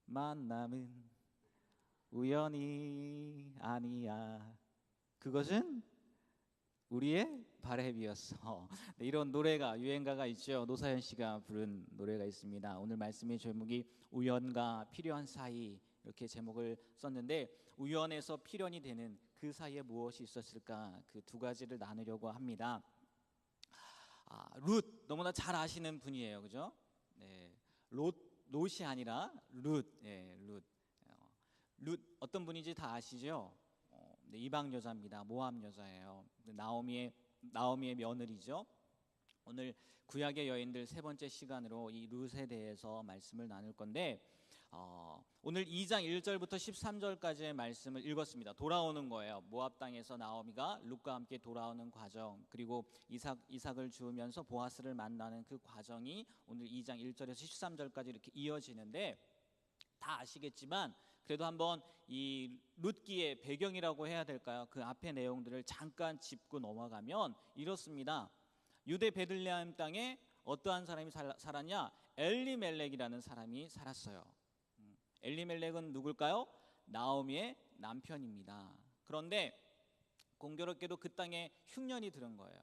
만남은 우연이 아니야. 그것은 우리의 바램이었어. 네, 이런 노래가 유행가가 있죠. 노사연 씨가 부른 노래가 있습니다. 오늘 말씀의 제목이 우연과 필연한 사이 이렇게 제목을 썼는데 우연에서 필연이 되는 그 사이에 무엇이 있었을까 그 두 가지를 나누려고 합니다. 룻 너무나 잘 아시는 분이에요, 그죠? 네, 롯이 아니라 룻, 룻. 룻 어떤 분인지 다 아시죠? 네, 이방 여자입니다. 모압 여자예요. 나오미의 며느리죠. 오늘 구약의 여인들 세 번째 시간으로 이 룻에 대해서 말씀을 나눌 건데 오늘 2장 1절부터 13절까지의 말씀을 읽었습니다. 돌아오는 거예요. 모압 땅에서 나오미가 룻과 함께 돌아오는 과정, 그리고 이삭을 주우면서 보아스를 만나는 그 과정이 오늘 2장 1절에서 13절까지 이렇게 이어지는데 다 아시겠지만 그래도 한번 이 룻기의 배경이라고 해야 될까요? 그 앞의 내용들을 잠깐 짚고 넘어가면 이렇습니다. 유대 베들레헴 땅에 어떠한 사람이 살았냐? 엘리멜렉이라는 사람이 살았어요. 엘리멜렉은 누굴까요? 나오미의 남편입니다. 그런데 공교롭게도 그 땅에 흉년이 들은 거예요.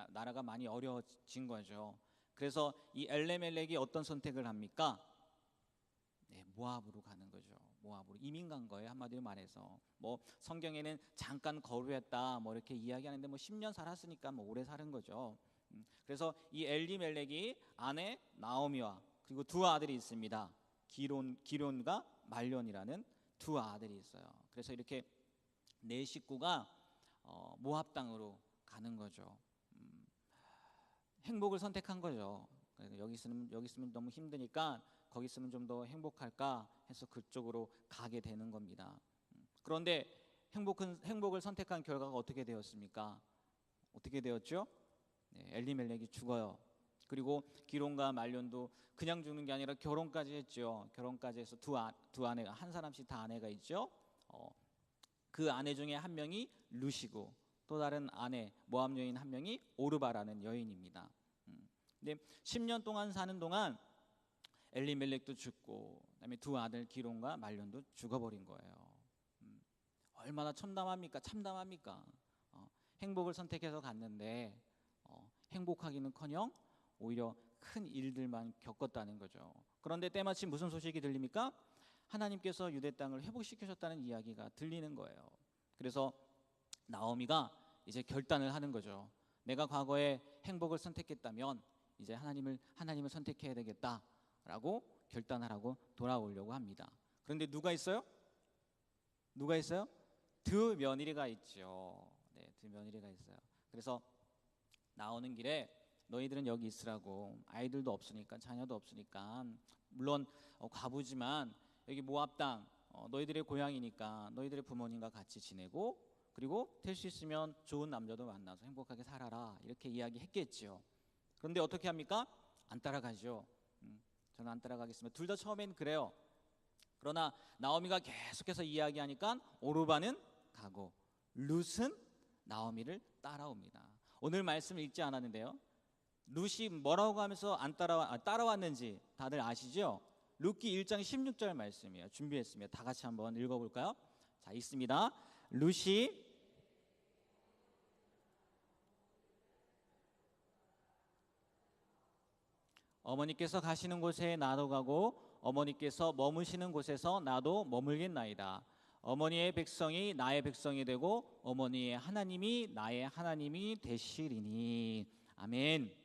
나라가 많이 어려워진 거죠. 그래서 이 엘리멜렉이 어떤 선택을 합니까? 네, 모압으로 가는 거죠. 모압으로 이민 간 거예요. 한마디로 말해서 뭐 성경에는 잠깐 거류했다 뭐 이렇게 이야기하는데 뭐 10년 살았으니까 뭐 오래 사는 거죠. 그래서 이 엘리멜렉이 아내 나오미와 그리고 두 아들이 있습니다. 기론과 말론이라는 두 아들이 있어요. 그래서 이렇게 네 식구가 모압 땅으로 가는 거죠. 행복을 선택한 거죠. 여기 있으면 너무 힘드니까 거기 있으면 좀 더 행복할까 해서 그쪽으로 가게 되는 겁니다. 그런데 행복을 선택한 결과가 어떻게 되었습니까? 어떻게 되었죠? 네, 엘리멜렉이 죽어요. 그리고 기론과 말론도 그냥 죽는 게 아니라 결혼까지 했죠. 결혼까지 해서 두 아내가 한 사람씩 다 아내가 있죠. 그 아내 중에 한 명이 룻이고 또 다른 아내 모압 여인 한 명이 오르바라는 여인입니다. 근데 10년 동안 사는 동안 엘리멜렉도 죽고 그다음에 두 아들 기론과 말론도 죽어버린 거예요. 얼마나 참담합니까? 행복을 선택해서 갔는데 행복하기는커녕 오히려 큰 일들만 겪었다는 거죠. 그런데 때마침 무슨 소식이 들립니까? 하나님께서 유대 땅을 회복시키셨다는 이야기가 들리는 거예요. 그래서 나오미가 이제 결단을 하는 거죠. 내가 과거에 행복을 선택했다면 이제 하나님을 선택해야 되겠다라고 결단하라고 돌아오려고 합니다. 그런데 누가 있어요? 두 며느리가 있죠. 네, 두 며느리가 있어요. 그래서 나오는 길에 너희들은 여기 있으라고, 아이들도 없으니까, 자녀도 없으니까, 물론 과부지만 여기 모압 땅 너희들의 고향이니까 너희들의 부모님과 같이 지내고, 그리고 될 수 있으면 좋은 남자도 만나서 행복하게 살아라, 이렇게 이야기했겠죠. 그런데 어떻게 합니까? 안 따라가죠. 저는 안 따라가겠습니다. 둘 다 처음엔 그래요. 그러나 나오미가 계속해서 이야기하니까 오르바는 가고 룻은 나오미를 따라옵니다. 오늘 말씀을 읽지 않았는데요, 룻이 뭐라고 하면서 따라왔는지 다들 아시죠? 룻기 1장 16절 말씀이에요. 준비했습니다. 다 같이 한번 읽어볼까요? 자, 있습니다. 룻이 어머니께서 가시는 곳에 나도 가고 어머니께서 머무시는 곳에서 나도 머물겠나이다. 어머니의 백성이 나의 백성이 되고 어머니의 하나님이 나의 하나님이 되시리니. 아멘.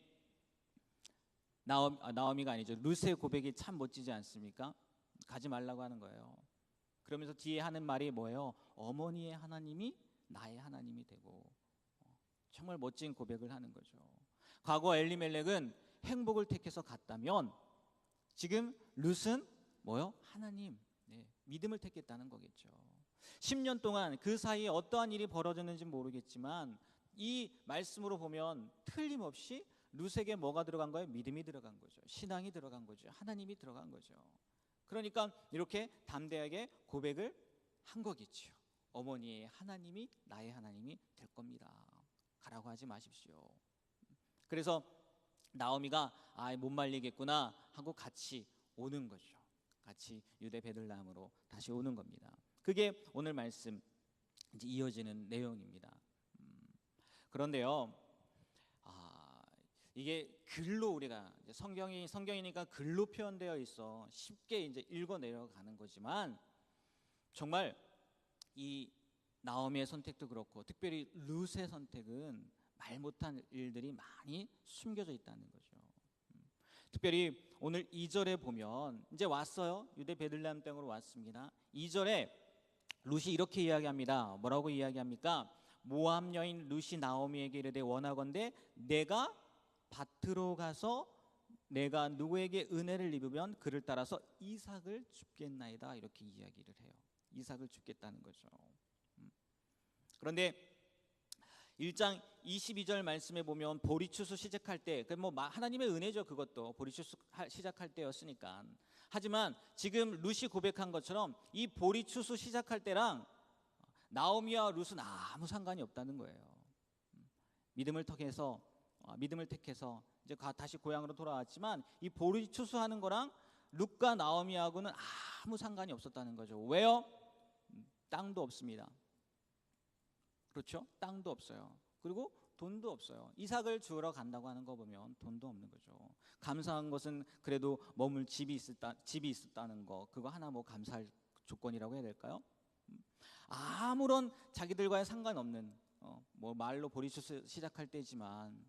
나오미가 아니죠. 룻의 고백이 참 멋지지 않습니까? 가지 말라고 하는 거예요. 그러면서 뒤에 하는 말이 뭐예요? 어머니의 하나님이 나의 하나님이 되고. 정말 멋진 고백을 하는 거죠. 과거 엘리멜렉은 행복을 택해서 갔다면 지금 룻은 뭐요? 하나님, 믿음을 택했다는 거겠죠. 10년 동안 그 사이에 어떠한 일이 벌어졌는지 모르겠지만 이 말씀으로 보면 틀림없이 룻에게 뭐가 들어간 거예요? 믿음이 들어간 거죠. 신앙이 들어간 거죠. 하나님이 들어간 거죠. 그러니까 이렇게 담대하게 고백을 한 거겠죠. 어머니의 하나님이 나의 하나님이 될 겁니다. 가라고 하지 마십시오. 그래서 나오미가 못 말리겠구나 하고 같이 오는 거죠. 같이 유대 베들레헴으로 다시 오는 겁니다. 그게 오늘 말씀 이제 이어지는 내용입니다. 그런데요, 이게 글로 우리가 이제 성경이니까 글로 표현되어 있어 쉽게 이제 읽어 내려가는 거지만 정말 이 나오미의 선택도 그렇고 특별히 룻의 선택은 말 못한 일들이 많이 숨겨져 있다는 거죠. 특별히 오늘 2절에 보면 이제 왔어요. 유대 베들레헴 땅으로 왔습니다. 2절에 룻이 이렇게 이야기합니다. 뭐라고 이야기합니까? 모압 여인 룻이 나오미에게 이르되 원하건대 내가 밭으로 가서 내가 누구에게 은혜를 입으면 그를 따라서 이삭을 줍겠나이다. 이렇게 이야기를 해요. 이삭을 줍겠다는 거죠. 그런데 1장 22절 말씀에 보면 보리추수 시작할 때, 뭐 하나님의 은혜죠. 그것도 보리추수 시작할 때였으니까. 하지만 지금 룻이 고백한 것처럼 이 보리추수 시작할 때랑 나오미와 룻은 아무 상관이 없다는 거예요. 믿음을 택해서 이제 다시 고향으로 돌아왔지만 이 보리추수하는 거랑 룻과 나오미하고는 아무 상관이 없었다는 거죠. 왜요? 땅도 없습니다. 그렇죠? 땅도 없어요. 그리고 돈도 없어요. 이삭을 주우러 간다고 하는 거 보면 돈도 없는 거죠. 감사한 것은 그래도 머물 집이 있었다는 거, 그거 하나 뭐 감사할 조건이라고 해야 될까요? 아무런 자기들과의 상관없는 뭐 말로 보리추수 시작할 때지만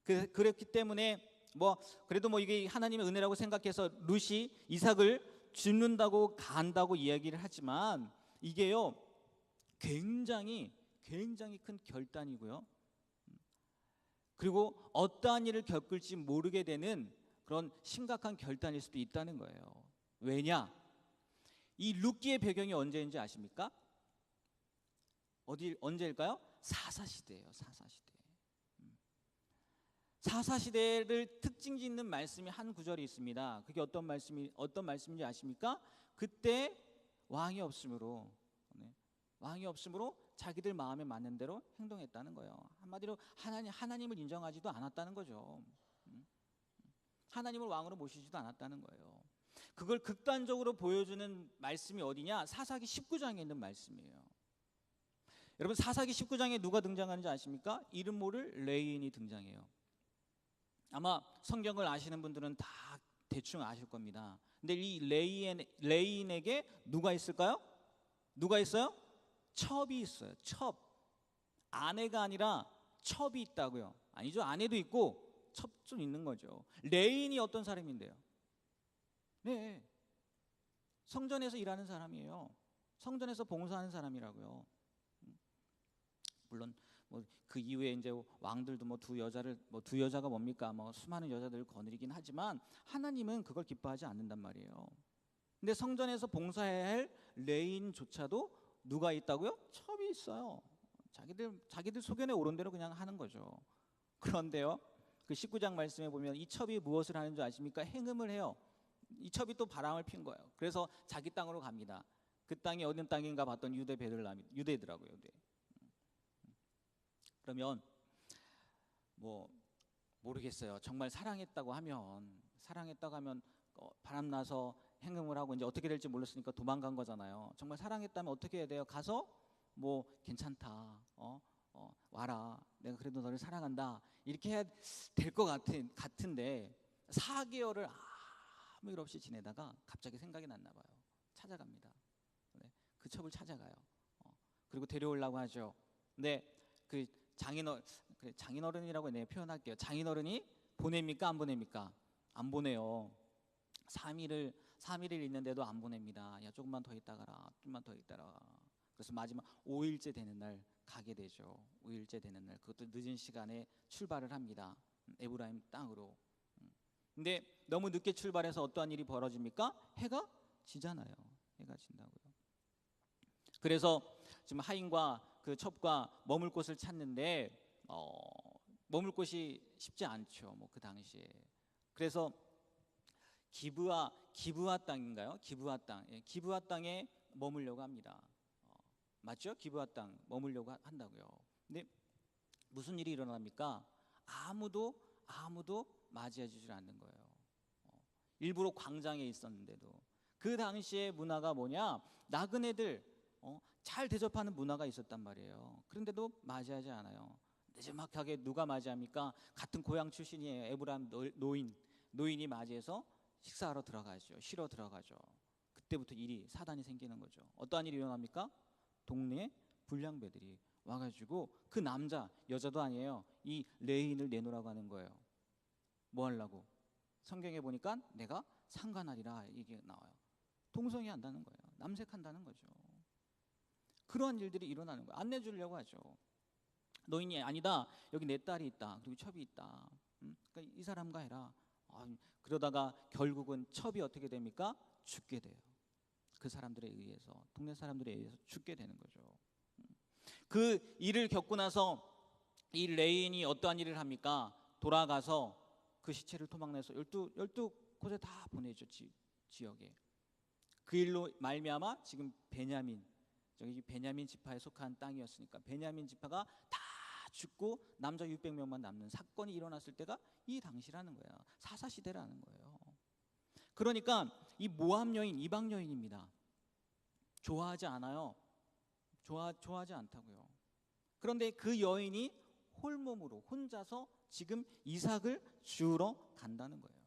그랬기 때문에 뭐 그래도 뭐 이게 하나님의 은혜라고 생각해서 룻이 이삭을 줍는다고 간다고 이야기를 하지만 이게요 굉장히 큰 결단이고요. 그리고 어떠한 일을 겪을지 모르게 되는 그런 심각한 결단일 수도 있다는 거예요. 왜냐? 이 룻기의 배경이 언제인지 아십니까? 언제일까요? 사사시대예요. 사사시대를 특징 짓는 말씀이 한 구절이 있습니다. 그게 어떤 말씀인지 아십니까? 그때 왕이 없으므로 자기들 마음에 맞는 대로 행동했다는 거예요. 한마디로 하나님을 인정하지도 않았다는 거죠. 하나님을 왕으로 모시지도 않았다는 거예요. 그걸 극단적으로 보여주는 말씀이 어디냐? 사사기 19장에 있는 말씀이에요. 여러분 사사기 19장에 누가 등장하는지 아십니까? 이름 모를 레위인이 등장해요. 아마 성경을 아시는 분들은 다 대충 아실 겁니다. 근데 이 레위인에게 누가 있을까요? 누가 있어요? 첩이 있어요. 첩. 아내가 아니라 첩이 있다고요. 아니죠. 아내도 있고 첩도 있는 거죠. 레위인이 어떤 사람인데요? 네, 성전에서 일하는 사람이에요. 성전에서 봉사하는 사람이라고요. 물론 뭐 그 이후에 이제 왕들도 두 여자가 뭡니까? 수많은 여자들을 거느리긴 하지만 하나님은 그걸 기뻐하지 않는단 말이에요. 근데 성전에서 봉사해야 할 레위인조차도 누가 있다고요? 첩이 있어요. 자기들 소견에 오른 대로 그냥 하는 거죠. 그런데요, 그 19장 말씀에 보면 이 첩이 무엇을 하는 줄 아십니까? 행음을 해요. 이 첩이 또 바람을 핀 거예요. 그래서 자기 땅으로 갑니다. 그 땅이 어느 땅인가 봤더니 유대 베들레헴, 유대더라고요. 유대. 그러면 뭐 모르겠어요. 정말 사랑했다고 하면 바람 나서 행음을 하고 이제 어떻게 될지 몰랐으니까 도망간 거잖아요. 정말 사랑했다면 어떻게 해야 돼요? 가서 뭐 괜찮다, 와라, 내가 그래도 너를 사랑한다 이렇게 해야 될 것 같은데 4개월을 아무 일 없이 지내다가 갑자기 생각이 났나 봐요. 찾아갑니다. 네, 그 첩을 찾아가요. 그리고 데려오려고 하죠. 근데 그 장인어른이라고 내가 표현할게요. 장인어른이 보냅니까? 안 보냅니까? 안 보내요. 3일을 있는데도 안 보냅니다. 야, 조금만 더 있다 가라. 좀만 더 있다 가라. 그래서 마지막 5일째 되는 날 가게 되죠. 5일째 되는 날, 그것도 늦은 시간에 출발을 합니다. 에브라임 땅으로. 근데 너무 늦게 출발해서 어떠한 일이 벌어집니까? 해가 지잖아요. 해가 진다고요. 그래서 지금 하인과 그 첩과 머물 곳을 찾는데 머물 곳이 쉽지 않죠. 그 당시에. 그래서 기브아 땅인가요? 기브아 땅. 기브아 땅에 머물려고 합니다. 맞죠? 기브아 땅 머물려고 한다고요. 근데 무슨 일이 일어납니까? 아무도 맞이해 주질 않는 거예요. 일부러 광장에 있었는데도. 그 당시의 문화가 뭐냐? 나그네들 잘 대접하는 문화가 있었단 말이에요. 그런데도 맞이하지 않아요. 늦지막하게 누가 맞이합니까? 같은 고향 출신이에요. 에브라임 노인이 맞이해서 식사하러 들어가죠. 쉬러 들어가죠. 그때부터 사단이 생기는 거죠. 어떠한 일이 일어납니까? 동네 불량배들이 와가지고 그 남자, 여자도 아니에요. 이 레인을 내놓으라고 하는 거예요. 뭐 하려고? 성경에 보니까 내가 상관하리라 이게 나와요. 동성애한다는 거예요. 남색한다는 거죠. 그러한 일들이 일어나는 거예요. 안 내주려고 하죠. 노인이 아니다. 여기 내 딸이 있다. 그리고 첩이 있다. 그러니까 이 사람과 해라. 그러다가 결국은 첩이 어떻게 됩니까? 죽게 돼요. 그 사람들에 의해서, 동네 사람들에 의해서 죽게 되는 거죠. 그 일을 겪고 나서 이 레인이 어떠한 일을 합니까? 돌아가서 그 시체를 토막내서 12곳에 다 보내죠. 지역에. 그 일로 말미암아 지금 저기 베냐민 지파에 속한 땅이었으니까 베냐민 지파가 다 죽고 남자 600명만 남는 사건이 일어났을 때가 이 당시라는 거예요. 사사시대라는 거예요. 그러니까 이 모압 여인, 이방 여인입니다. 좋아하지 않아요. 좋아하지 않다고요. 그런데 그 여인이 홀몸으로 혼자서 지금 이삭을 주우러 간다는 거예요.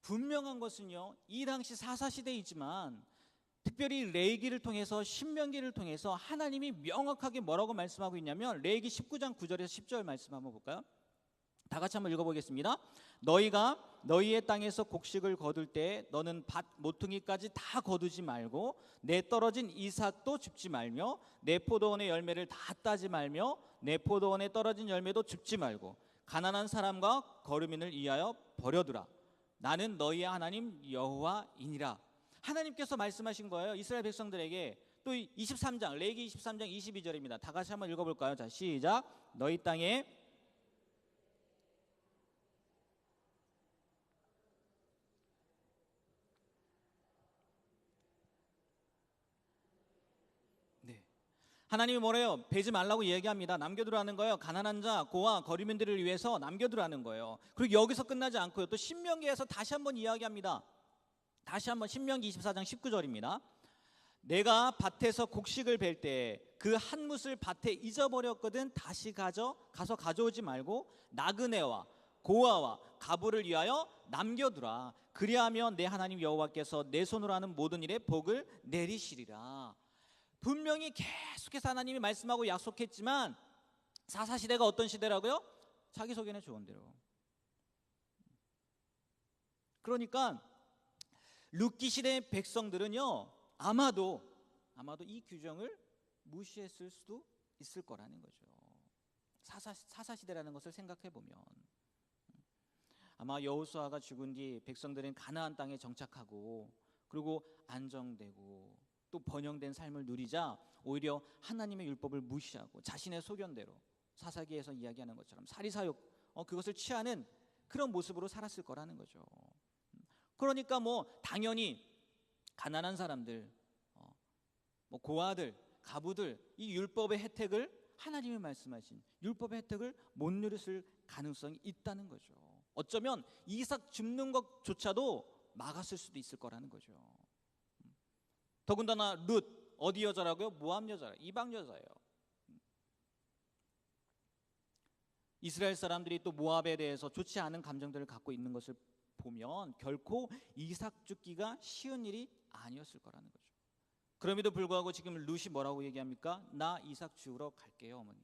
분명한 것은요, 이 당시 사사시대이지만 특별히 레위기를 통해서, 신명기를 통해서 하나님이 명확하게 뭐라고 말씀하고 있냐면 레위기 19장 9절에서 10절 말씀 한번 볼까요? 다 같이 한번 읽어보겠습니다. 너희가 너희의 땅에서 곡식을 거둘 때 너는 밭 모퉁이까지 다 거두지 말고 내 떨어진 이삭도 줍지 말며 내 포도원의 열매를 다 따지 말며 내 포도원에 떨어진 열매도 줍지 말고 가난한 사람과 거류민을 위하여 버려두라. 나는 너희의 하나님 여호와이니라. 하나님께서 말씀하신 거예요. 이스라엘 백성들에게. 또 23장 레위기 23장 22절입니다. 다 같이 한번 읽어볼까요? 자, 시작. 너희 땅에 하나님이 뭐래요? 베지 말라고 얘기합니다. 남겨두라는 거예요. 가난한 자, 고아, 거류민들을 위해서 남겨두라는 거예요. 그리고 여기서 끝나지 않고요. 또 신명기에서 다시 한번 이야기합니다. 다시 한번 신명기 24장 19절입니다. 내가 밭에서 곡식을 벨 때 그 한 뭇을 밭에 잊어버렸거든 다시 가서 가져오지 말고 나그네와 고아와 가부를 위하여 남겨두라. 그리하면 내 하나님 여호와께서 내 손으로 하는 모든 일에 복을 내리시리라. 분명히 계속해서 하나님이 말씀하고 약속했지만 사사시대가 어떤 시대라고요? 자기 소견에 좋은 대로. 그러니까 룻기 시대의 백성들은요 아마도 이 규정을 무시했을 수도 있을 거라는 거죠. 사사시대라는 것을 생각해 보면 아마 여호수아가 죽은 뒤 백성들은 가나안 땅에 정착하고 그리고 안정되고 또 번영된 삶을 누리자 오히려 하나님의 율법을 무시하고 자신의 소견대로 사사기에서 이야기하는 것처럼 사리사욕 그것을 취하는 그런 모습으로 살았을 거라는 거죠. 그러니까 뭐 당연히 가난한 사람들, 뭐 고아들, 가부들 이 율법의 혜택을 하나님이 말씀하신 율법의 혜택을 못 누렸을 가능성이 있다는 거죠. 어쩌면 이삭 줍는 것조차도 막았을 수도 있을 거라는 거죠. 더군다나 룻 어디 여자라고요? 모압 여자라, 이방 여자예요. 이스라엘 사람들이 또 모압에 대해서 좋지 않은 감정들을 갖고 있는 것을 보면 결코 이삭 줍기가 쉬운 일이 아니었을 거라는 거죠. 그럼에도 불구하고 지금 룻이 뭐라고 얘기합니까? 나 이삭 주우러 갈게요, 어머니.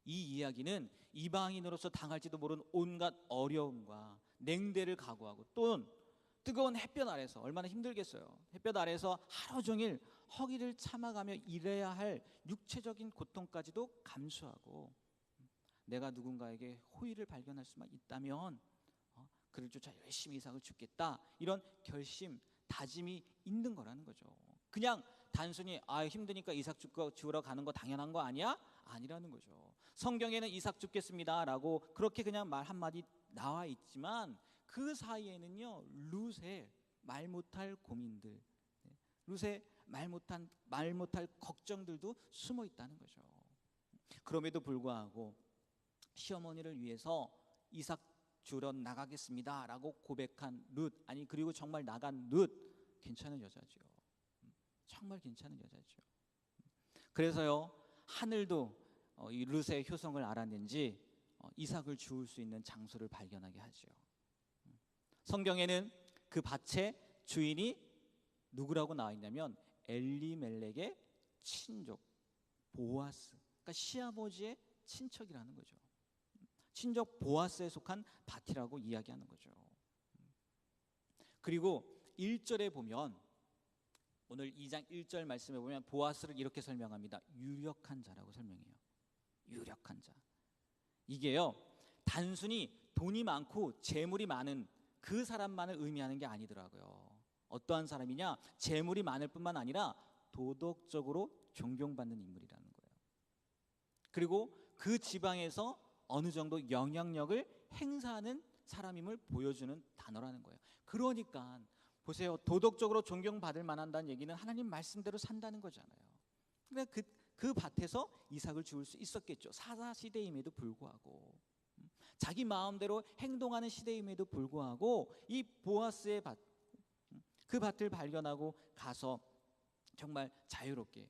이 이야기는 이방인으로서 당할지도 모르는 온갖 어려움과 냉대를 각오하고 또 뜨거운 햇볕 아래서 얼마나 힘들겠어요. 햇볕 아래서 하루 종일 허기를 참아가며 일해야 할 육체적인 고통까지도 감수하고 내가 누군가에게 호의를 발견할 수만 있다면 그를 쫓아 열심히 이삭을 줍겠다, 이런 결심, 다짐이 있는 거라는 거죠. 그냥 단순히 힘드니까 이삭 주우러 가는 거 당연한 거 아니야? 아니라는 거죠. 성경에는 이삭 줍겠습니다 라고 그렇게 그냥 말 한마디 나와 있지만 그 사이에는요 룻의 말 못할 고민들, 룻의 말 못할 걱정들도 숨어 있다는 거죠. 그럼에도 불구하고 시어머니를 위해서 이삭 주러 나가겠습니다라고 고백한 룻, 아니 그리고 정말 나간 룻, 괜찮은 여자죠. 정말 괜찮은 여자죠. 그래서요, 하늘도 이 룻의 효성을 알았는지 이삭을 주울 수 있는 장소를 발견하게 하죠. 성경에는 그 밭의 주인이 누구라고 나와 있냐면 엘리멜렉의 친족 보아스, 그러니까 시아버지의 친척이라는 거죠. 친족 보아스에 속한 밭이라고 이야기하는 거죠. 그리고 1절에 보면, 오늘 2장 1절 말씀에 보면 보아스를 이렇게 설명합니다. 유력한 자라고 설명해요. 유력한 자. 이게요, 단순히 돈이 많고 재물이 많은 그 사람만을 의미하는 게 아니더라고요. 어떠한 사람이냐? 재물이 많을 뿐만 아니라 도덕적으로 존경받는 인물이라는 거예요. 그리고 그 지방에서 어느 정도 영향력을 행사하는 사람임을 보여주는 단어라는 거예요. 그러니까 보세요, 도덕적으로 존경받을 만한다는 얘기는 하나님 말씀대로 산다는 거잖아요. 그러니까 그 밭에서 이삭을 주울 수 있었겠죠. 사사 시대임에도 불구하고, 자기 마음대로 행동하는 시대임에도 불구하고 이 보아스의 밭, 그 밭을 발견하고 가서 정말 자유롭게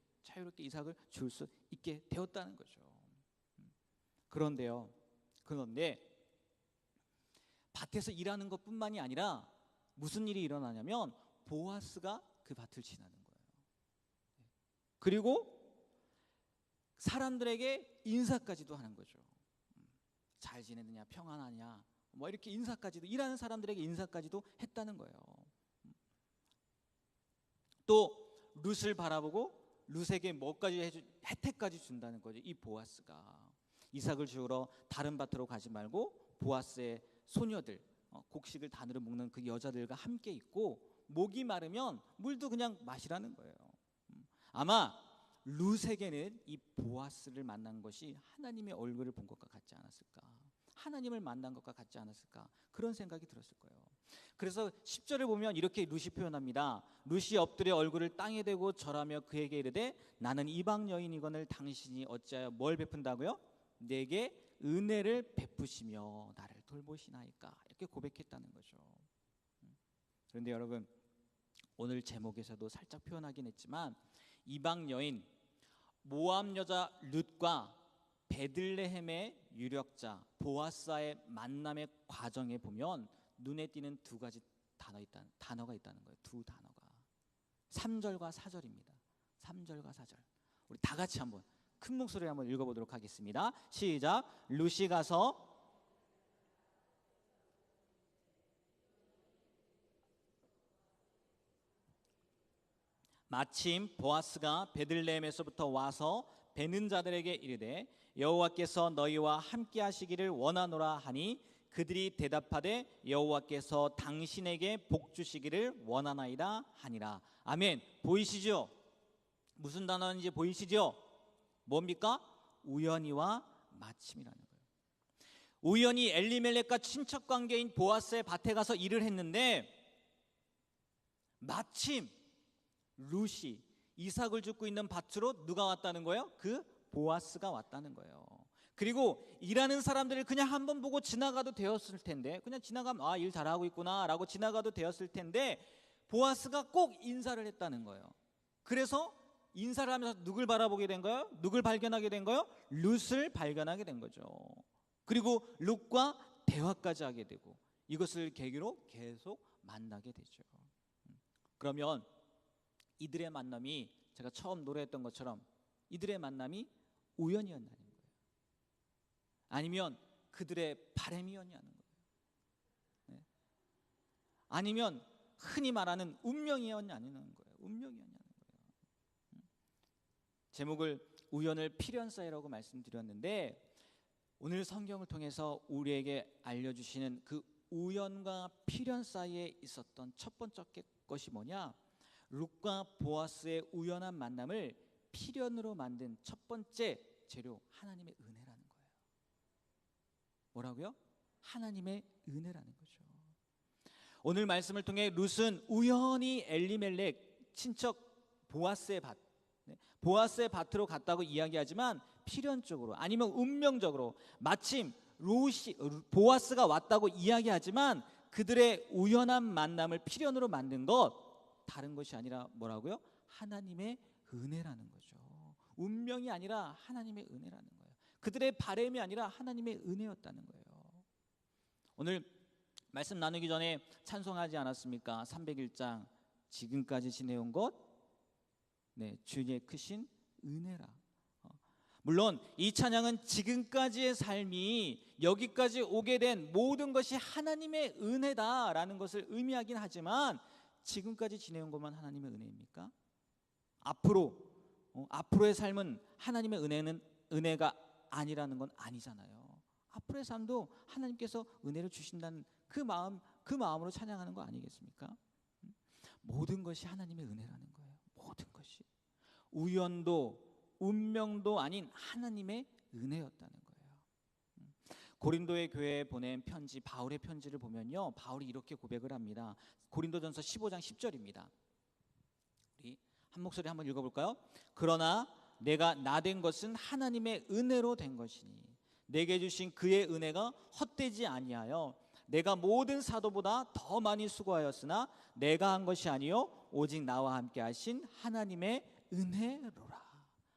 이삭을 줄 수 있게 되었다는 거죠. 그런데 밭에서 일하는 것뿐만이 아니라 무슨 일이 일어나냐면 보아스가 그 밭을 지나는 거예요. 그리고 사람들에게 인사까지도 하는 거죠. 잘 지내느냐, 평안하냐, 뭐 이렇게 인사까지도, 일하는 사람들에게 인사까지도 했다는 거예요. 또 룻을 바라보고 룻에게 뭐까지 혜택까지 준다는 거죠. 이 보아스가 이삭을 주우러 다른 밭으로 가지 말고 보아스의 소녀들, 곡식을 단으로 묶는 그 여자들과 함께 있고, 목이 마르면 물도 그냥 마시라는 거예요. 아마 룻에게는 이 보아스를 만난 것이 하나님의 얼굴을 본 것과 같지 않았을까, 하나님을 만난 것과 같지 않았을까, 그런 생각이 들었을 거예요. 그래서 10절을 보면 이렇게 룻이 표현합니다. 룻이 엎드려 얼굴을 땅에 대고 절하며 그에게 이르되 나는 이방 여인이거늘 당신이 어찌하여 뭘 베푼다고요? 내게 은혜를 베푸시며 나를 돌보시나이까, 이렇게 고백했다는 거죠. 그런데 여러분, 오늘 제목에서도 살짝 표현하긴 했지만 이방 여인 모압 여자 룻과 베들레헴의 유력자 보아스와의 만남의 과정에 보면 눈에 띄는 두 가지 단어가 있다는 거예요. 두 단어가 3절과 4절입니다. 3절과 4절. 우리 다 같이 한번 큰 목소리로 한번 읽어보도록 하겠습니다. 시작. 룻이 가서 마침 보아스가 베들레헴에서부터 와서 베는 자들에게 이르되 여호와께서 너희와 함께 하시기를 원하노라 하니 그들이 대답하되 여호와께서 당신에게 복 주시기를 원하나이다 하니라. 아멘. 보이시죠? 무슨 단어인지 보이시죠? 뭡니까? 우연히와 마침이라는 거예요. 우연히 엘리멜렉과 친척 관계인 보아스의 밭에 가서 일을 했는데 마침 룻이 이삭을 줍고 있는 밭으로 누가 왔다는 거예요? 그 보아스가 왔다는 거예요. 그리고 일하는 사람들을 그냥 한번 보고 지나가도 되었을 텐데, 그냥 지나가면 아, 일 잘하고 있구나 라고 지나가도 되었을 텐데 보아스가 꼭 인사를 했다는 거예요. 그래서 인사를 하면서 누굴 바라보게 된 거예요? 누굴 발견하게 된 거예요? 룻을 발견하게 된 거죠. 그리고 룻과 대화까지 하게 되고 이것을 계기로 계속 만나게 되죠. 그러면 이들의 만남이, 제가 처음 노래했던 것처럼 이들의 만남이 우연이었냐는 거예요? 아니면 그들의 바람이었냐는 거예요? 네. 아니면 흔히 말하는 운명이었냐는 거예요? 운명이었냐는 거예요? 제목을 우연을 필연사이라고 말씀드렸는데 오늘 성경을 통해서 우리에게 알려주시는 그 우연과 필연 사이에 있었던 첫 번째 것이 뭐냐? 룻과 보아스의 우연한 만남을 필연으로 만든 첫 번째 재료, 하나님의 은혜라는 거예요. 뭐라고요? 하나님의 은혜라는 거죠. 오늘 말씀을 통해 룻은 우연히 엘리멜렉 친척 보아스의 밭, 보아스의 밭으로 갔다고 이야기하지만 필연적으로 아니면 운명적으로 마침 보아스가 왔다고 이야기하지만 그들의 우연한 만남을 필연으로 만든 것 다른 것이 아니라 뭐라고요? 하나님의 은혜라는 거죠. 운명이 아니라 하나님의 은혜라는 거예요. 그들의 바램이 아니라 하나님의 은혜였다는 거예요. 오늘 말씀 나누기 전에 찬송하지 않았습니까? 301장 지금까지 지내온 것 주의 크신 은혜라. 물론 이 찬양은 지금까지의 삶이 여기까지 오게 된 모든 것이 하나님의 은혜다라는 것을 의미하긴 하지만 지금까지 지내온 것만 하나님의 은혜입니까? 앞으로의 삶은 하나님의 은혜가 아니라는 건 아니잖아요. 앞으로의 삶도 하나님께서 은혜를 주신다는 그 마음으로 찬양하는 거 아니겠습니까? 모든 것이 하나님의 은혜라는 거예요. 모든 것이 우연도 운명도 아닌 하나님의 은혜였다는 거예요. 고린도의 교회에 보낸 편지, 바울의 편지를 보면요, 바울이 이렇게 고백을 합니다. 고린도전서 15장 10절입니다. 우리 한 목소리 한번 읽어볼까요? 그러나 내가 나된 것은 하나님의 은혜로 된 것이니 내게 주신 그의 은혜가 헛되지 아니하여 내가 모든 사도보다 더 많이 수고하였으나 내가 한 것이 아니요 오직 나와 함께 하신 하나님의 은혜로라.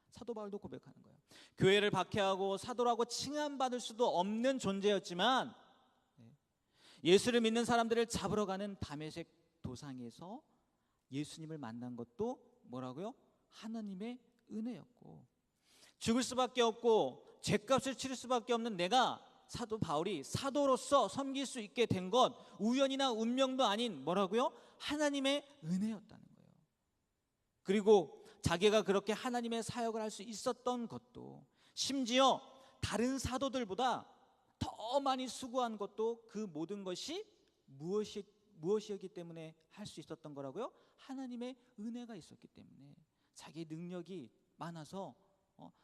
사도 바울도 고백하는 거예요. 교회를 박해하고 사도라고 칭함받을 수도 없는 존재였지만 예수를 믿는 사람들을 잡으러 가는 다메섹 도상에서 예수님을 만난 것도 뭐라고요? 하나님의 은혜였고, 죽을 수밖에 없고 죄값을 치를 수밖에 없는 내가 사도 바울이 사도로서 섬길 수 있게 된 것 우연이나 운명도 아닌 뭐라고요? 하나님의 은혜였다는 거예요. 그리고 자기가 그렇게 하나님의 사역을 할 수 있었던 것도, 심지어 다른 사도들보다 더 많이 수고한 것도 그 모든 것이 무엇이었기 때문에 할 수 있었던 거라고요? 하나님의 은혜가 있었기 때문에. 자기의 능력이 많아서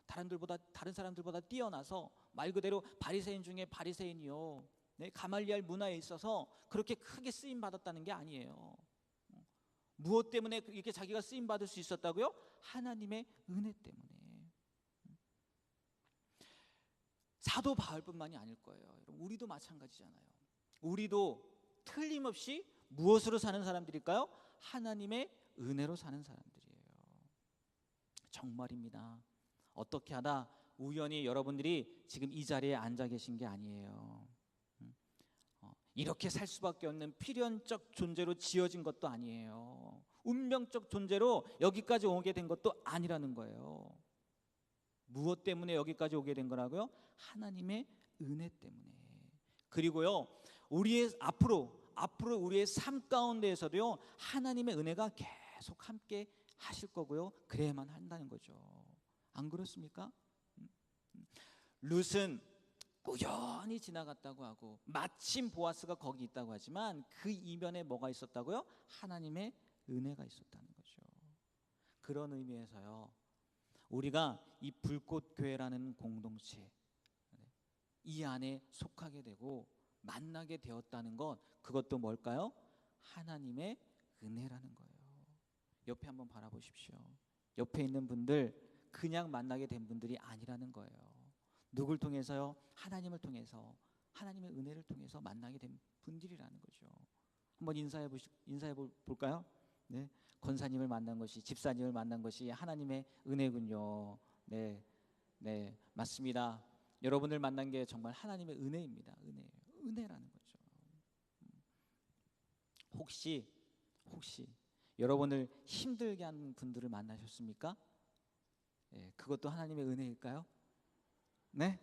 다른 사람들보다 뛰어나서 말 그대로 바리새인 중에 바리새인이요, 가말리알 문화에 있어서 그렇게 크게 쓰임 받았다는 게 아니에요. 무엇 때문에 이렇게 자기가 쓰임 받을 수 있었다고요? 하나님의 은혜 때문에. 사도 바울뿐만이 아닐 거예요. 여러분, 우리도 마찬가지잖아요. 우리도 틀림없이 무엇으로 사는 사람들일까요? 하나님의 은혜로 사는 사람들이에요. 정말입니다. 어떻게 하다 우연히 여러분들이 지금 이 자리에 앉아 계신 게 아니에요. 이렇게 살 수밖에 없는 필연적 존재로 지어진 것도 아니에요. 운명적 존재로 여기까지 오게 된 것도 아니라는 거예요. 무엇 때문에 여기까지 오게 된 거라고요? 하나님의 은혜 때문에. 그리고요, 우리의 앞으로 우리의 삶 가운데에서도요, 하나님의 은혜가 계속 함께 하실 거고요, 그래야만 한다는 거죠. 안 그렇습니까? 룻은 우연히 지나갔다고 하고 마침 보아스가 거기 있다고 하지만 그 이면에 뭐가 있었다고요? 하나님의 은혜가 있었다는 거죠. 그런 의미에서요, 우리가 이 불꽃교회라는 공동체 이 안에 속하게 되고 만나게 되었다는 것, 그것도 뭘까요? 하나님의 은혜라는 거예요. 옆에 한번 바라보십시오. 옆에 있는 분들 그냥 만나게 된 분들이 아니라는 거예요. 누굴 통해서요? 하나님을 통해서, 하나님의 은혜를 통해서 만나게 된 분들이라는 거죠. 한번 인사해 볼까요? 네, 권사님을 만난 것이, 집사님을 만난 것이 하나님의 은혜군요. 네, 맞습니다. 여러분을 만난 게 정말 하나님의 은혜입니다. 은혜라는 거죠. 혹시 여러분을 힘들게 하는 분들을 만나셨습니까? 그것도 하나님의 은혜일까요? 네.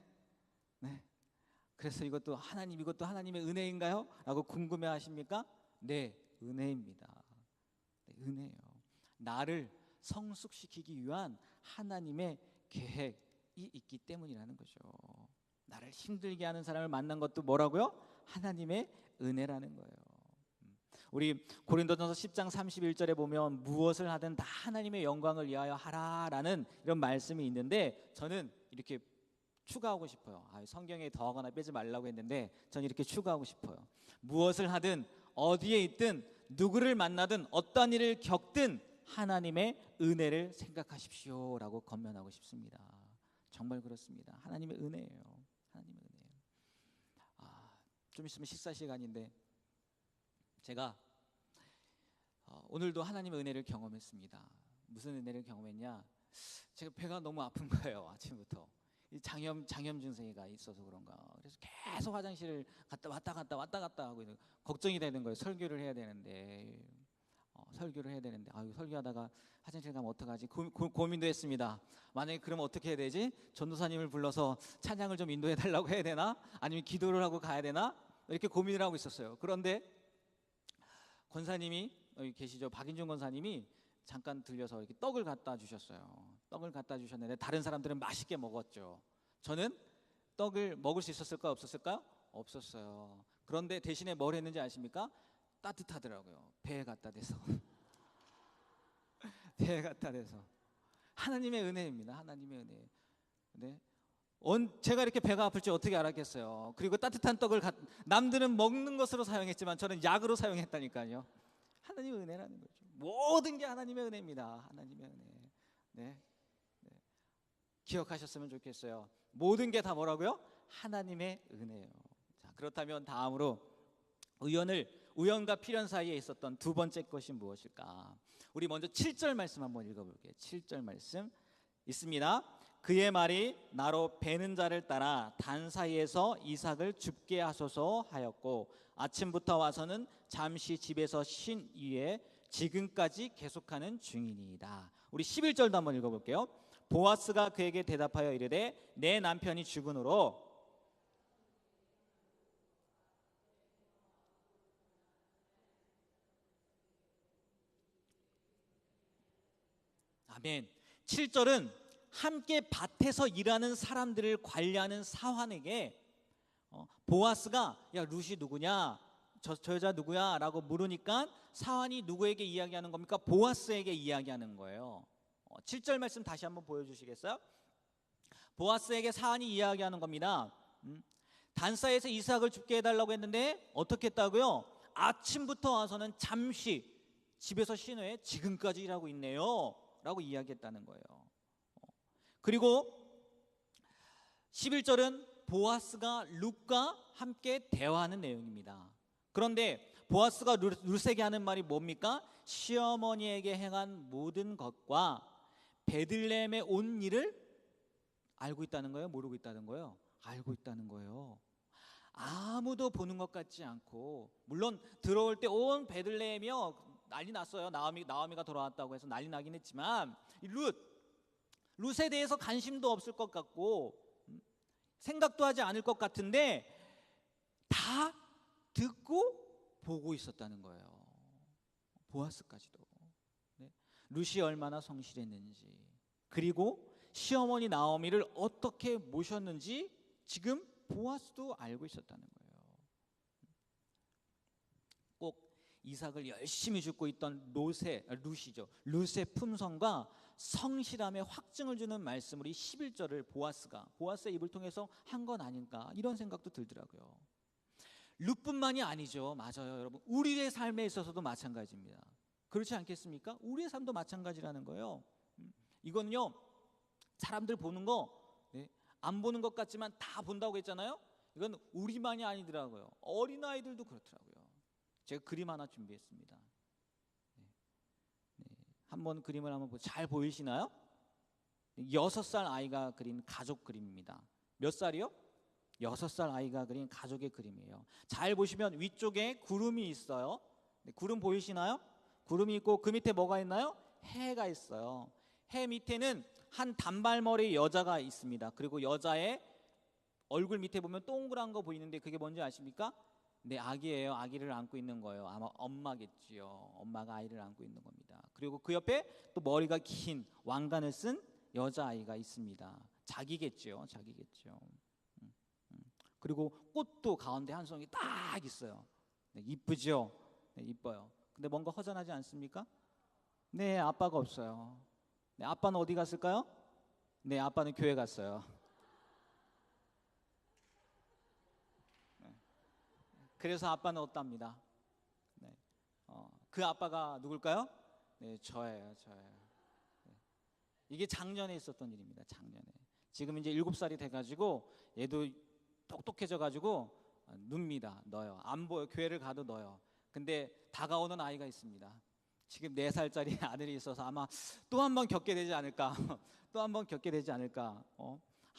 그래서 이것도 하나님의 은혜인가요? 라고 궁금해하십니까? 네, 은혜입니다. 네, 은혜예요. 나를 성숙시키기 위한 하나님의 계획이 있기 때문이라는 거죠. 나를 힘들게 하는 사람을 만난 것도 뭐라고요? 하나님의 은혜라는 거예요. 우리 고린도전서 10장 31절에 보면 무엇을 하든 다 하나님의 영광을 위하여 하라라는 이런 말씀이 있는데, 저는 이렇게 추가하고 싶어요. 성경에 더하거나 빼지 말라고 했는데 저는 이렇게 추가하고 싶어요. 무엇을 하든 어디에 있든 누구를 만나든 어떤 일을 겪든 하나님의 은혜를 생각하십시오라고 권면하고 싶습니다. 정말 그렇습니다. 하나님의 은혜예요. 하나님의 은혜예요. 좀 있으면 식사 시간인데 제가 오늘도 하나님의 은혜를 경험했습니다. 무슨 은혜를 경험했냐? 제가 배가 너무 아픈 거예요. 아침부터 이 장염 증세가 있어서 그런가. 그래서 계속 화장실을 왔다 갔다 하고 걱정이 되는 거예요. 설교를 해야 되는데 아유, 설교하다가 화장실 가면 어떡하지? 고민도 했습니다. 만약에 그러면 어떻게 해야 되지? 전도사님을 불러서 찬양을 좀 인도해 달라고 해야 되나? 아니면 기도를 하고 가야 되나? 이렇게 고민을 하고 있었어요. 그런데 권사님이 여기 계시죠? 박인준 권사님이 잠깐 들려서 이렇게 떡을 갖다 주셨어요. 떡을 갖다 주셨는데 다른 사람들은 맛있게 먹었죠. 저는 떡을 먹을 수 있었을까 없었을까요? 없었어요. 그런데 대신에 뭘 했는지 아십니까? 따뜻하더라고요. 배에 갖다 대서. 배에 갖다 대서. 하나님의 은혜입니다. 하나님의 은혜. 네. 제가 이렇게 배가 아플 줄 어떻게 알았겠어요. 그리고 따뜻한 떡을 남들은 먹는 것으로 사용했지만 저는 약으로 사용했다니까요. 하나님의 은혜라는 거죠. 모든 게 하나님의 은혜입니다. 하나님의 은혜. 네. 기억하셨으면 좋겠어요. 모든 게 다 뭐라고요? 하나님의 은혜예요. 자, 그렇다면 다음으로 우연과 필연 사이에 있었던 두 번째 것이 무엇일까? 우리 먼저 7절 말씀 한번 읽어볼게요. 7절 말씀 있습니다. 그의 말이 나로 베는 자를 따라 단 사이에서 이삭을 죽게 하소서 하였고 아침부터 와서는 잠시 집에서 쉰 이에 지금까지 계속하는 중이니이다. 우리 11절도 한번 읽어볼게요. 보아스가 그에게 대답하여 이르되 내 남편이 죽은으로 아멘. 7절은 함께 밭에서 일하는 사람들을 관리하는 사환에게 보아스가 야 룻이 누구냐? 저 여자 누구야? 라고 물으니까 사환이 누구에게 이야기하는 겁니까? 보아스에게 이야기하는 거예요. 7절 말씀 다시 한번 보여주시겠어요? 보아스에게 사환이 이야기하는 겁니다. 단사에서 이삭을 죽게 해달라고 했는데 어떻게 했다고요? 아침부터 와서는 잠시 집에서 쉰 후에 지금까지 일하고 있네요 라고 이야기했다는 거예요. 그리고 11절은 보아스가 룻과 함께 대화하는 내용입니다. 그런데 보아스가 룻에게 하는 말이 뭡니까? 시어머니에게 행한 모든 것과 베들레헴에 온 일을 알고 있다는 거예요? 모르고 있다는 거예요? 알고 있다는 거예요. 아무도 보는 것 같지 않고, 물론 들어올 때 온 베들레헴이요 난리 났어요. 나오미가 돌아왔다고 해서 난리 나긴 했지만 룻에 대해서 관심도 없을 것 같고 생각도 하지 않을 것 같은데 다 듣고 보고 있었다는 거예요. 보아스까지도. 네. 룻이 얼마나 성실했는지, 그리고 시어머니 나오미를 어떻게 모셨는지 지금 보아스도 알고 있었다는 거예요. 꼭 이삭을 열심히 줍고 있던 룻의 품성과 성실함의 확증을 주는 말씀을 이 11절을 보아스의 입을 통해서 한 건 아닌가, 이런 생각도 들더라고요. 룻뿐만이 아니죠. 맞아요, 여러분. 우리의 삶에 있어서도 마찬가지입니다. 그렇지 않겠습니까? 우리의 삶도 마찬가지라는 거예요. 이거는요, 사람들 보는 거 안 보는 것 같지만 다 본다고 했잖아요. 이건 우리만이 아니더라고요. 어린아이들도 그렇더라고요. 제가 그림 하나 준비했습니다. 한번 그림을 한번 잘 보이시나요? 6살 아이가 그린 가족 그림입니다. 몇 살이요? 6살 아이가 그린 가족의 그림이에요. 잘 보시면 위쪽에 구름이 있어요. 구름 보이시나요? 구름이 있고 그 밑에 뭐가 있나요? 해가 있어요. 해 밑에는 한 단발머리 여자가 있습니다. 그리고 여자의 얼굴 밑에 보면 동그란 거 보이는데 그게 뭔지 아십니까? 네, 아기예요. 아기를 안고 있는 거예요. 아마 엄마겠지요. 엄마가 아이를 안고 있는 겁니다. 그리고 그 옆에 또 머리가 긴 왕관을 쓴 여자아이가 있습니다. 자기겠죠. 그리고 꽃도 가운데 한 송이 딱 있어요. 네, 이쁘죠? 네, 이뻐요. 근데 뭔가 허전하지 않습니까? 네, 아빠가 없어요. 네, 아빠는 어디 갔을까요? 네, 아빠는 교회 갔어요. 네. 그래서 아빠는 없답니다. 네. 그 아빠가 누굴까요? 네, 저예요. 네. 이게 작년에 있었던 일입니다. 작년에. 지금 이제 7살이 돼가지고 얘도 똑똑해져가지고 눕니다. 넣어요. 안 보여. 교회를 가도 넣어요. 근데 다가오는 아이가 있습니다. 지금 4살짜리 아들이 있어서 아마 또 한 번 겪게 되지 않을까. 또 한 번 겪게 되지 않을까.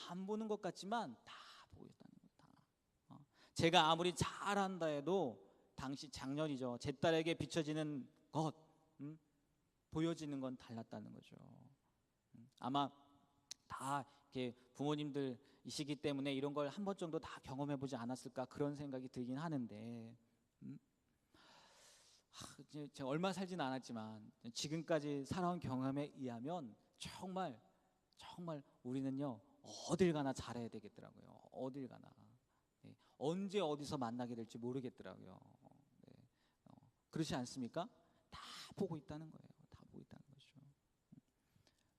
안 보는 것 같지만 다 보고 있다는 거예요. 다. 제가 아무리 잘한다 해도 당시 작년이죠. 제 딸에게 비춰지는 것, 보여지는 건 달랐다는 거죠. 아마 다 이렇게 부모님들이시기 때문에 이런 걸 한 번 정도 다 경험해 보지 않았을까 그런 생각이 들긴 하는데, 제가 얼마 살진 않았지만 지금까지 살아온 경험에 의하면 정말 우리는요 어딜 가나 잘해야 되겠더라고요. 어딜 가나. 네. 언제 어디서 만나게 될지 모르겠더라고요. 네. 그렇지 않습니까? 다 보고 있다는 거예요. 다 보고 있다는 거죠.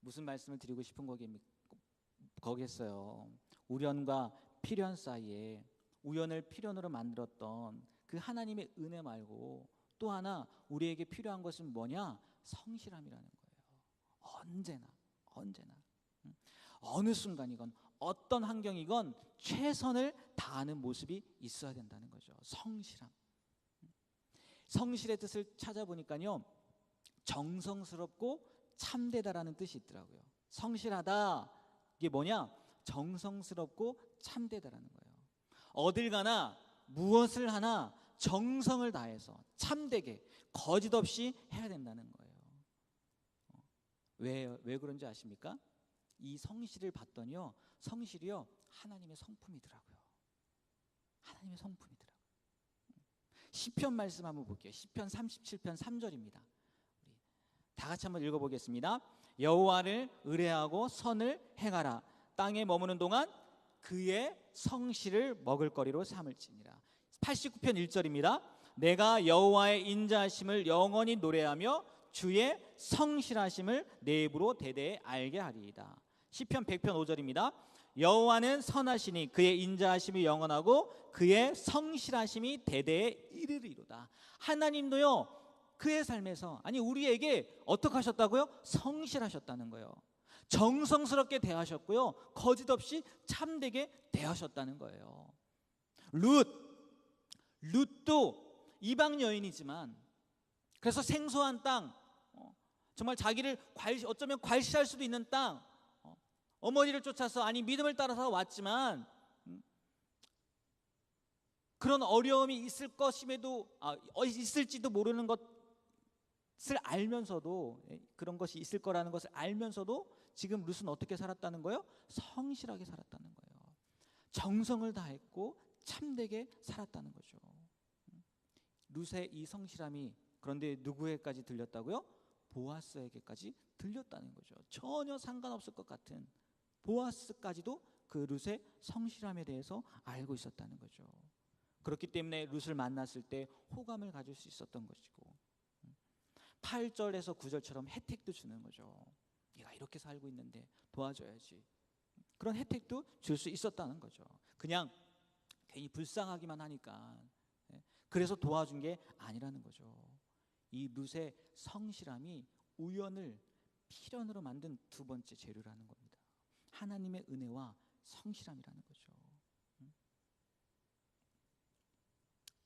무슨 말씀을 드리고 싶은 거겠어요. 우연과 필연 사이에 우연을 필연으로 만들었던 그 하나님의 은혜 말고 또 하나 우리에게 필요한 것은 뭐냐? 성실함이라는 거예요. 언제나 어느 순간이건 어떤 환경이건 최선을 다하는 모습이 있어야 된다는 거죠. 성실함. 성실의 뜻을 찾아보니까요 정성스럽고 참되다라는 뜻이 있더라고요. 성실하다, 이게 뭐냐? 정성스럽고 참되다라는 거예요. 어딜 가나 무엇을 하나 정성을 다해서 참되게 거짓 없이 해야 된다는 거예요. 왜 그런지 아십니까? 이 성실을 봤더니요 성실이요 하나님의 성품이더라고요. 하나님의 성품이더라고요. 시편 말씀 한번 볼게요. 시편 37편 3절입니다. 우리 다 같이 한번 읽어보겠습니다. 여호와를 의뢰하고 선을 행하라. 땅에 머무는 동안 그의 성실을 먹을거리로 삼을지니라. 89편 1절입니다. 내가 여호와의 인자하심을 영원히 노래하며 주의 성실하심을 내 입으로 대대에 알게 하리이다. 시편 100편 5절입니다. 여호와는 선하시니 그의 인자하심이 영원하고 그의 성실하심이 대대에 이르리로다. 하나님도요 그의 삶에서 우리에게 어떻게 하셨다고요? 성실하셨다는 거예요. 정성스럽게 대하셨고요 거짓 없이 참되게 대하셨다는 거예요. 룻도 이방 여인이지만 그래서 생소한 땅, 정말 자기를 어쩌면 괄시할 수도 있는 땅, 어머니를 쫓아서 믿음을 따라서 왔지만 그런 어려움이 있을 것임에도 있을지도 모르는 것을 알면서도, 그런 것이 있을 거라는 것을 알면서도 지금 룻은 어떻게 살았다는 거예요? 성실하게 살았다는 거예요. 정성을 다했고 참되게 살았다는 거죠. 룻의 이 성실함이 그런데 누구에게까지 들렸다고요? 보아스에게까지 들렸다는 거죠. 전혀 상관없을 것 같은 보아스까지도 그 룻의 성실함에 대해서 알고 있었다는 거죠. 그렇기 때문에 룻을 만났을 때 호감을 가질 수 있었던 것이고 8절에서 9절처럼 혜택도 주는 거죠. 네가 이렇게 살고 있는데 도와줘야지. 그런 혜택도 줄 수 있었다는 거죠. 그냥 괜히 불쌍하기만 하니까 그래서 도와준 게 아니라는 거죠. 이 룻의 성실함이 우연을 필연으로 만든 두 번째 재료라는 겁니다. 하나님의 은혜와 성실함이라는 거죠.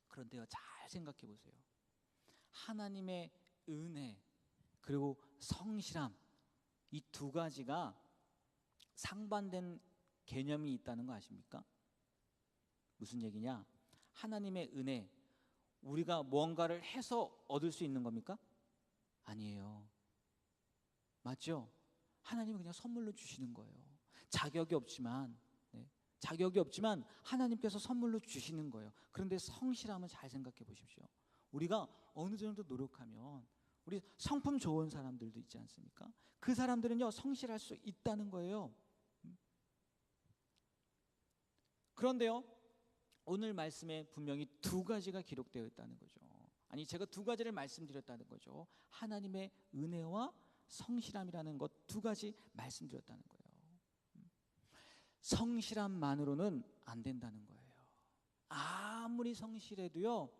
그런데요, 잘 생각해 보세요. 하나님의 은혜 그리고 성실함, 이 두 가지가 상반된 개념이 있다는 거 아십니까? 무슨 얘기냐? 하나님의 은혜, 우리가 무언가를 해서 얻을 수 있는 겁니까? 아니에요. 맞죠? 하나님은 그냥 선물로 주시는 거예요. 자격이 없지만 하나님께서 선물로 주시는 거예요. 그런데 성실함은 잘 생각해 보십시오. 우리가 어느 정도 노력하면, 우리 성품 좋은 사람들도 있지 않습니까? 그 사람들은요 성실할 수 있다는 거예요. 그런데요, 오늘 말씀에 분명히 두 가지가 기록되어 있다는 거죠. 제가 두 가지를 말씀드렸다는 거죠. 하나님의 은혜와 성실함이라는 것 두 가지 말씀드렸다는 거예요. 성실함만으로는 안 된다는 거예요. 아무리 성실해도요,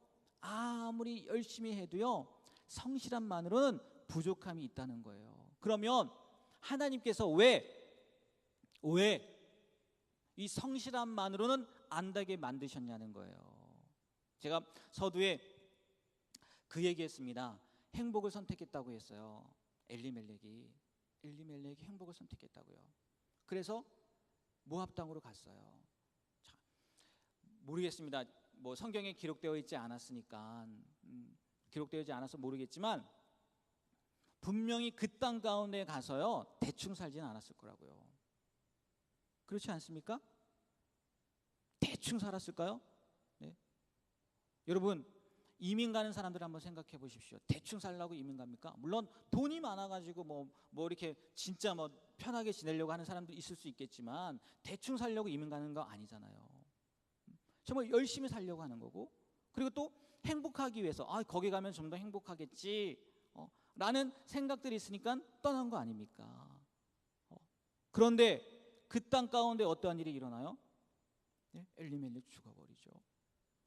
아무리 열심히 해도요, 성실함만으로는 부족함이 있다는 거예요. 그러면 하나님께서 왜 이 성실함만으로는 안 되게 만드셨냐는 거예요. 제가 서두에 그 얘기했습니다. 행복을 선택했다고 했어요. 엘리멜렉이 행복을 선택했다고요. 그래서 모압 땅으로 갔어요. 자, 모르겠습니다. 뭐 성경에 기록되어 있지 않았으니까 기록되어 있지 않아서 모르겠지만 분명히 그 땅 가운데 가서요 대충 살지는 않았을 거라고요. 그렇지 않습니까? 대충 살았을까요? 네. 여러분 이민 가는 사람들 한번 생각해 보십시오. 대충 살라고 이민 갑니까? 물론 돈이 많아가지고 뭐 이렇게 진짜 뭐 편하게 지내려고 하는 사람도 있을 수 있겠지만 대충 살려고 이민 가는 거 아니잖아요. 정말 열심히 살려고 하는 거고, 그리고 또 행복하기 위해서 거기 가면 좀 더 행복하겠지 라는 생각들이 있으니까 떠난 거 아닙니까? 그런데 그 땅 가운데 어떠한 일이 일어나요? 네? 엘리멜렉 죽어버리죠.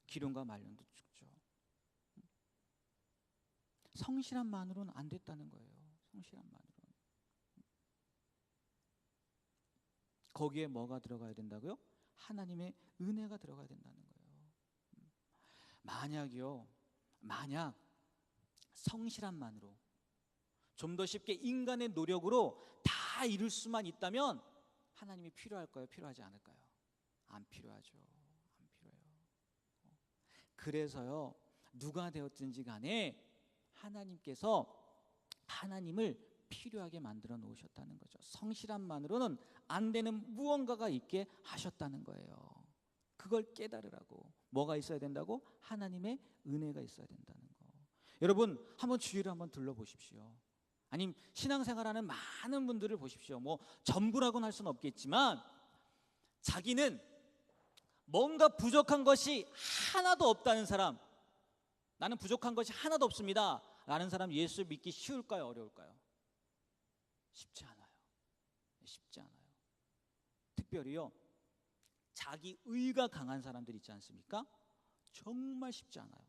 기름과 말년도 죽죠. 성실함만으로는 안 됐다는 거예요. 성실함만으로는. 거기에 뭐가 들어가야 된다고요? 하나님의 은혜가 들어가야 된다는 거예요. 만약 성실함만으로 좀 더 쉽게 인간의 노력으로 다 이룰 수만 있다면 하나님이 필요할까요? 필요하지 않을까요? 안 필요하죠. 안 필요해요. 그래서요 누가 되었든지 간에 하나님께서 하나님을 필요하게 만들어 놓으셨다는 거죠. 성실함만으로는 안 되는 무언가가 있게 하셨다는 거예요. 그걸 깨달으라고. 뭐가 있어야 된다고? 하나님의 은혜가 있어야 된다는 거. 여러분 한번 주위를 한번 둘러보십시오. 아니면 신앙생활하는 많은 분들을 보십시오. 뭐 전부라고는 할 수는 없겠지만 자기는 뭔가 부족한 것이 하나도 없다는 사람, 나는 부족한 것이 하나도 없습니다 라는 사람 예수 믿기 쉬울까요? 어려울까요? 쉽지 않아요. 쉽지 않아요. 특별히요 자기 의가 강한 사람들 있지 않습니까? 정말 쉽지 않아요.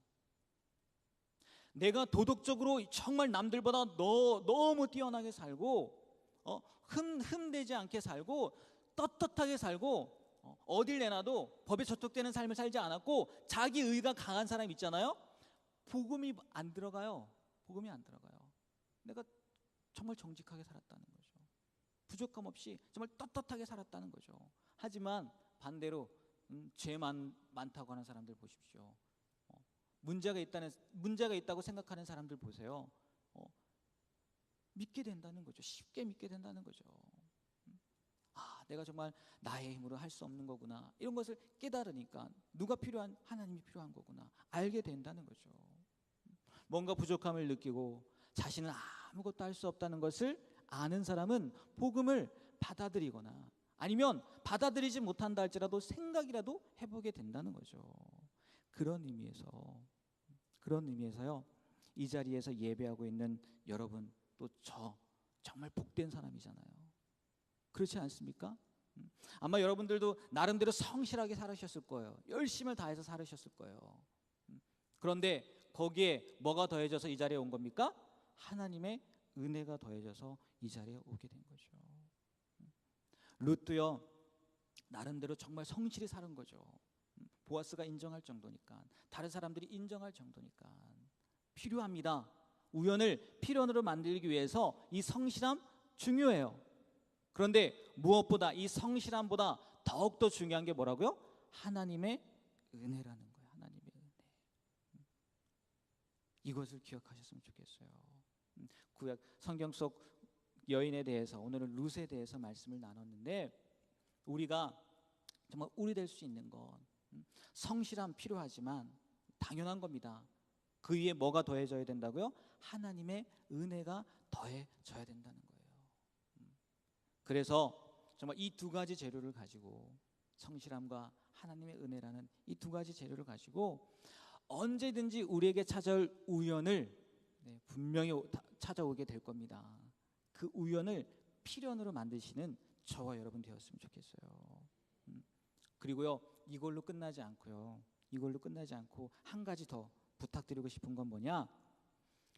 내가 도덕적으로 정말 남들보다 너무 뛰어나게 살고 흠되지 않게 살고 떳떳하게 살고 어딜 내놔도 법에 저촉되는 삶을 살지 않았고 자기 의가 강한 사람 있잖아요. 복음이 안 들어가요. 복음이 안 들어가요. 내가 정말 정직하게 살았다는 거죠. 부족함 없이 정말 떳떳하게 살았다는 거죠. 하지만 반대로 죄 많다고 하는 사람들 보십시오. 문제가 있다고 생각하는 사람들 보세요. 믿게 된다는 거죠. 쉽게 믿게 된다는 거죠. 내가 정말 나의 힘으로 할 수 없는 거구나. 이런 것을 깨달으니까 누가 필요한? 하나님이 필요한 거구나. 알게 된다는 거죠. 뭔가 부족함을 느끼고 자신은 아무것도 할 수 없다는 것을 아는 사람은 복음을 받아들이거나 아니면 받아들이지 못한다 할지라도 생각이라도 해보게 된다는 거죠. 그런 의미에서요 이 자리에서 예배하고 있는 여러분 또 저 정말 복된 사람이잖아요. 그렇지 않습니까? 아마 여러분들도 나름대로 성실하게 살으셨을 거예요. 열심을 다해서 살으셨을 거예요. 그런데 거기에 뭐가 더해져서 이 자리에 온 겁니까? 하나님의 은혜가 더해져서 이 자리에 오게 된 거죠. 룻도요 나름대로 정말 성실히 사는 거죠. 보아스가 인정할 정도니까, 다른 사람들이 인정할 정도니까. 필요합니다. 우연을 필연으로 만들기 위해서 이 성실함 중요해요. 그런데 무엇보다 이 성실함보다 더욱더 중요한 게 뭐라고요? 하나님의 은혜라는 거예요. 하나님의 은혜. 이것을 기억하셨으면 좋겠어요. 구약 성경 속 여인에 대해서, 오늘은 룻에 대해서 말씀을 나눴는데, 우리가 정말 우리 될 수 있는 것, 성실함 필요하지만 당연한 겁니다. 그 위에 뭐가 더해져야 된다고요? 하나님의 은혜가 더해져야 된다는 거예요. 그래서 정말 이 두 가지 재료를 가지고, 성실함과 하나님의 은혜라는 이 두 가지 재료를 가지고 언제든지 우리에게 찾아올 우연을 분명히 찾아오게 될 겁니다. 그 우연을 필연으로 만드시는 저와 여러분 되었으면 좋겠어요. 그리고요 이걸로 끝나지 않고 한 가지 더 부탁드리고 싶은 건 뭐냐?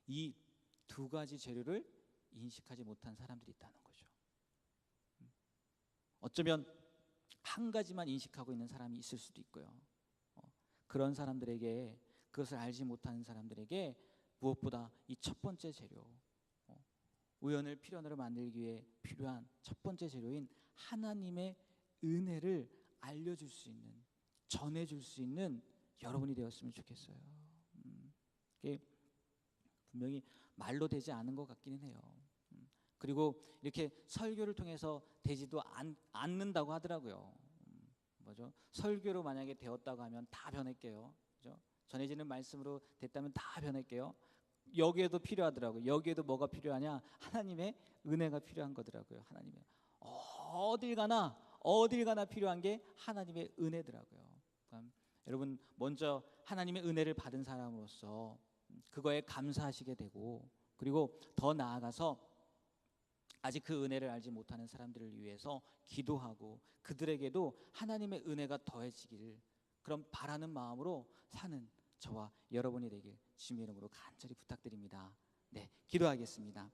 이 두 가지 재료를 인식하지 못한 사람들이 있다는 거죠. 어쩌면 한 가지만 인식하고 있는 사람이 있을 수도 있고요. 그런 사람들에게, 그것을 알지 못하는 사람들에게 무엇보다 이 첫 번째 재료, 우연을 필연으로 만들기 위해 필요한 첫 번째 재료인 하나님의 은혜를 알려줄 수 있는, 전해줄 수 있는 여러분이 되었으면 좋겠어요. 이게 분명히 말로 되지 않은 것 같기는 해요. 그리고 이렇게 설교를 통해서 되지도 않는다고 하더라고요. 뭐죠? 설교로 만약에 되었다고 하면 다 변할게요. 그죠? 전해지는 말씀으로 됐다면 다 변할게요. 여기에도 필요하더라고요. 여기에도 뭐가 필요하냐? 하나님의 은혜가 필요한 거더라고요. 하나님의 어딜 가나 필요한 게 하나님의 은혜더라고요. 그러니까 여러분 먼저 하나님의 은혜를 받은 사람으로서 그거에 감사하시게 되고, 그리고 더 나아가서 아직 그 은혜를 알지 못하는 사람들을 위해서 기도하고 그들에게도 하나님의 은혜가 더해지기를, 그런 바라는 마음으로 사는 저와 여러분이 되길 주님의 이름으로 간절히 부탁드립니다. 네, 기도하겠습니다.